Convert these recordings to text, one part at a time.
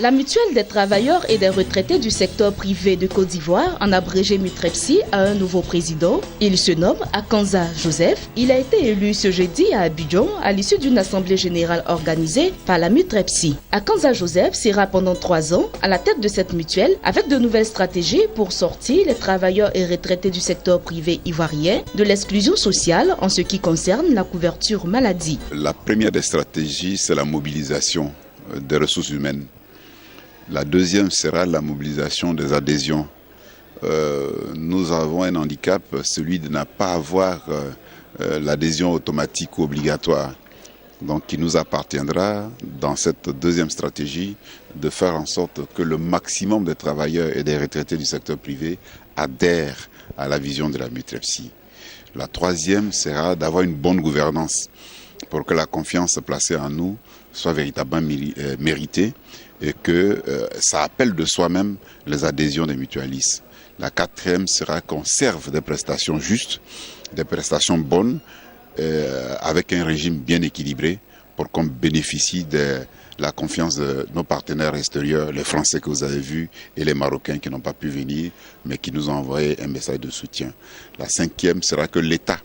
La mutuelle des travailleurs et des retraités du secteur privé de Côte d'Ivoire, en abrégé MUTREPSI, a un nouveau président. Il se nomme Akanza Joseph. Il a été élu ce jeudi à Abidjan à l'issue d'une assemblée générale organisée par la MUTREPSI. Akanza Joseph sera pendant 3 ans à la tête de cette mutuelle avec de nouvelles stratégies pour sortir les travailleurs et retraités du secteur privé ivoirien de l'exclusion sociale en ce qui concerne la couverture maladie. La première des stratégies, c'est la mobilisation des ressources humaines. La deuxième sera la mobilisation des adhésions. Nous avons un handicap, celui de ne pas avoir l'adhésion automatique ou obligatoire. Donc il nous appartiendra dans cette deuxième stratégie de faire en sorte que le maximum des travailleurs et des retraités du secteur privé adhèrent à la vision de la MUTREPSI. La troisième sera d'avoir une bonne gouvernance pour que la confiance placée en nous soit véritablement méritée et que ça appelle de soi-même les adhésions des mutualistes. La quatrième sera qu'on serve des prestations justes, des prestations bonnes, avec un régime bien équilibré pour qu'on bénéficie de la confiance de nos partenaires extérieurs, les Français que vous avez vus et les Marocains qui n'ont pas pu venir, mais qui nous ont envoyé un message de soutien. La cinquième sera que l'État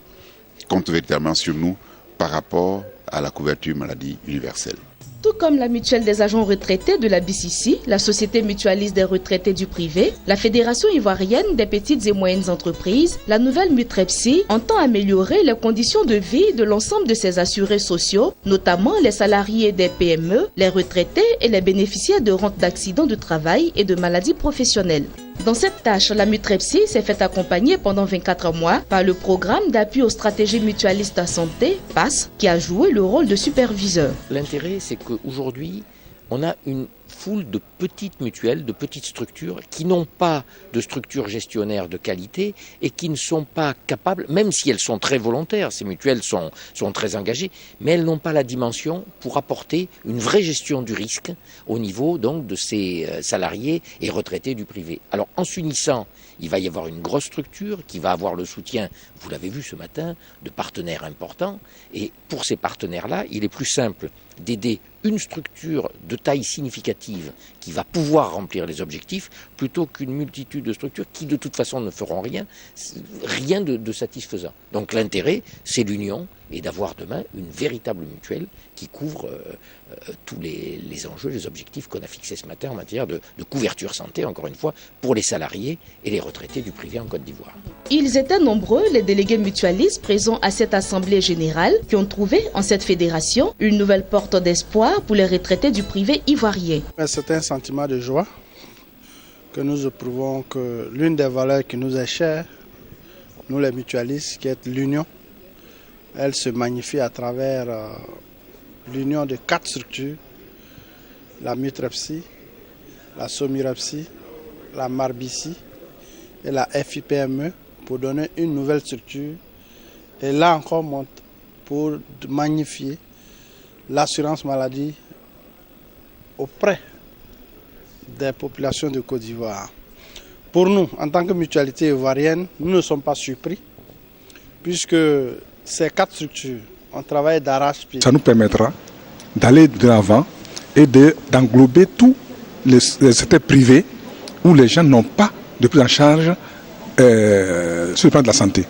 compte véritablement sur nous par rapport à la couverture maladie universelle. Tout comme la mutuelle des agents retraités de la BCC, la Société mutualiste des retraités du privé, la Fédération ivoirienne des petites et moyennes entreprises, la nouvelle MUTREPSI entend améliorer les conditions de vie de l'ensemble de ses assurés sociaux, notamment les salariés des PME, les retraités et les bénéficiaires de rentes d'accidents de travail et de maladies professionnelles. Dans cette tâche, la MUTREPSI s'est fait accompagner pendant 24 mois par le programme d'appui aux stratégies mutualistes à santé, PASS, qui a joué le rôle de superviseur. L'intérêt, c'est qu'aujourd'hui, on a une foule de petites mutuelles, de petites structures qui n'ont pas de structure gestionnaire de qualité et qui ne sont pas capables, même si elles sont très volontaires, ces mutuelles sont très engagées, mais elles n'ont pas la dimension pour apporter une vraie gestion du risque au niveau donc de ces salariés et retraités du privé. Alors en s'unissant, il va y avoir une grosse structure qui va avoir le soutien, vous l'avez vu ce matin, de partenaires importants, et pour ces partenaires-là, il est plus simple d'aider une structure de taille significative qui va pouvoir remplir les objectifs plutôt qu'une multitude de structures qui de toute façon ne feront rien de satisfaisant. Donc l'intérêt, c'est l'union et d'avoir demain une véritable mutuelle qui couvre tous les enjeux, les objectifs qu'on a fixés ce matin en matière de couverture santé, encore une fois, pour les salariés et les retraités du privé en Côte d'Ivoire. Ils étaient nombreux, les délégués mutualistes présents à cette assemblée générale, qui ont trouvé en cette fédération une nouvelle porte d'espoir pour les retraités du privé ivoirien. C'est un sentiment de joie que nous éprouvons que l'une des valeurs qui nous est chère, nous les mutualistes, qui est l'union, elle se magnifie à travers l'union de 4 structures, la MUTREPSI, la SOMIREPSI, la MARBICI et la FIPME pour donner une nouvelle structure. Et là encore, pour magnifier l'assurance maladie auprès des populations de Côte d'Ivoire. Pour nous, en tant que mutualité ivoirienne, nous ne sommes pas surpris puisque ces 4 structures ont travaillé d'arrache-pied. Ça nous permettra d'aller de l'avant et d'englober tous les secteurs privés où les gens n'ont pas de prise en charge sur le plan de la santé.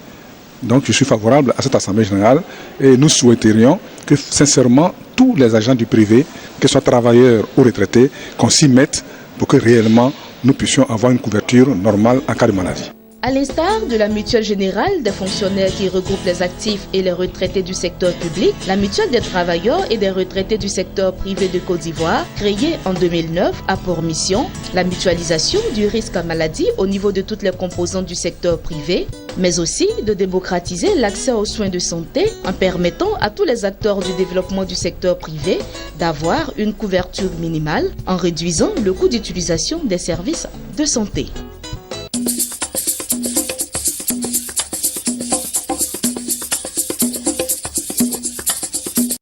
Donc je suis favorable à cette Assemblée générale et nous souhaiterions que sincèrement tous les agents du privé, que ce soit travailleurs ou retraités, qu'on s'y mette pour que réellement nous puissions avoir une couverture normale en cas de maladie. À l'instar de la mutuelle générale des fonctionnaires qui regroupe les actifs et les retraités du secteur public, la mutuelle des travailleurs et des retraités du secteur privé de Côte d'Ivoire, créée en 2009, a pour mission la mutualisation du risque à maladie au niveau de toutes les composantes du secteur privé, mais aussi de démocratiser l'accès aux soins de santé en permettant à tous les acteurs du développement du secteur privé d'avoir une couverture minimale en réduisant le coût d'utilisation des services de santé.